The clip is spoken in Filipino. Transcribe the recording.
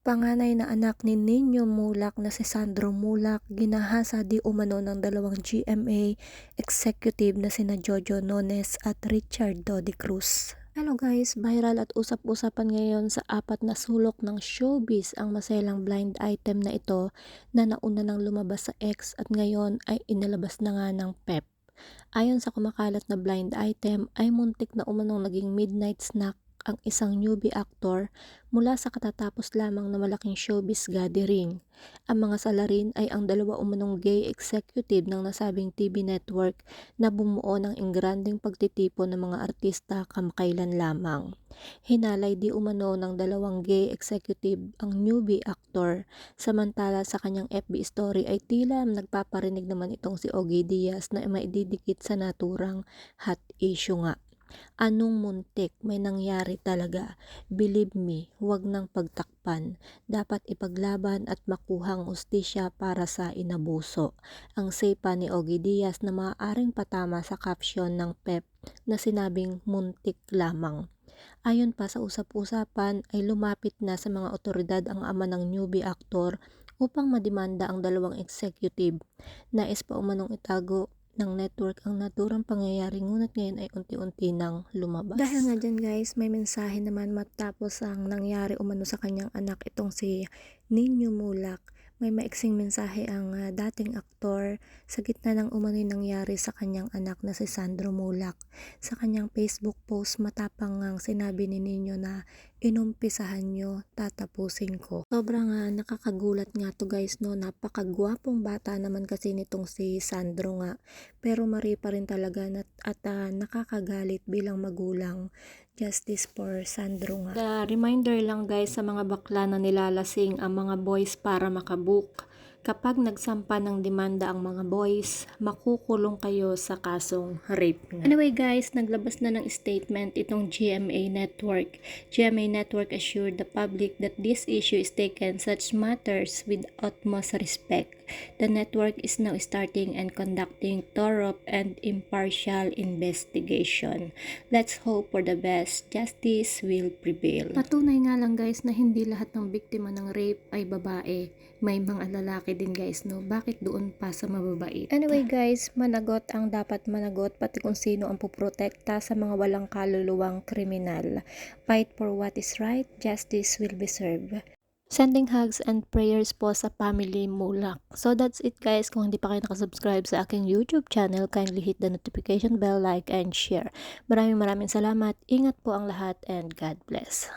Panganay na anak ni Nino Mulak na si Sandro Mulak ginahasa di umano ng dalawang GMA executive na sina Jojo Nones at Richard Dodi Cruz. Hello guys, viral at usap-usapan ngayon sa apat na sulok ng showbiz ang maselang blind item na ito na nauna nang lumabas sa X at ngayon ay inilabas na nga ng PEP. Ayon sa kumakalat na blind item ay muntik na umanong naging midnight snack ang isang newbie actor mula sa katatapos lamang na malaking showbiz gathering. Ang mga salarin ay ang dalawa umanong gay executive ng nasabing TV network na bumuo ng ingranding pagtitipon ng mga artista kamakailan lamang. Hinalay di umano ng dalawang gay executive ang newbie actor, samantala sa kanyang FB story ay tila nagpaparinig naman itong si Ogie Diaz na maididikit sa naturang hot issue nga. Anong muntik? May nangyari talaga. Believe me, huwag nang pagtakpan. Dapat ipaglaban at makuhang ustisya para sa inabuso. Ang sepa ni Ogie Diaz na maaaring patama sa caption ng PEP na sinabing muntik lamang. Ayon pa sa usap-usapan ay lumapit na sa mga otoridad ang ama ng newbie actor upang mademanda ang dalawang executive. Nais pa umanong itago ng network ang naturang pangyayari ngunit ngayon ay unti-unti nang lumabas. Dahil nga dyan guys, may mensahe naman matapos ang nangyari umano sa kanyang anak itong si Nino Mulak. May maiksing mensahe ang dating aktor sa gitna ng umano'y nangyari sa kanyang anak na si Sandro Mulak. Sa kanyang Facebook post matapang ang sinabi ni Nino na inumpisahan nyo, tatapusin ko. Sobrang nakakagulat nga to guys no, napakagwapong bata naman kasi nitong si Sandro nga. Pero mari pa rin talaga at nakakagalit bilang magulang. Justice for Sandro nga. Reminder lang guys sa mga bakla na nilalasing ang mga boys para makabook. Kapag nagsampa ng demanda ang mga boys, makukulong kayo sa kasong rape nga. Anyway guys, naglabas na ng statement itong GMA Network. GMA Network assured the public that this issue is taken such matters with utmost respect. The network is now starting and conducting thorough and impartial investigation. Let's hope for the best. Justice will prevail. Patunay nga lang guys na hindi lahat ng biktima ng rape ay babae. May mga lalaki din guys no. Bakit doon pa sa mababait? Anyway guys, managot ang dapat managot pati kung sino ang puprotekta sa mga walang kaluluwang kriminal. Fight for what is right. Justice will be served. Sending hugs and prayers po sa family Mulak. So that's it guys. Kung hindi pa kayo nakasubscribe sa aking YouTube channel, kindly hit the notification bell, like and share. Maraming salamat. Ingat po ang lahat and God bless.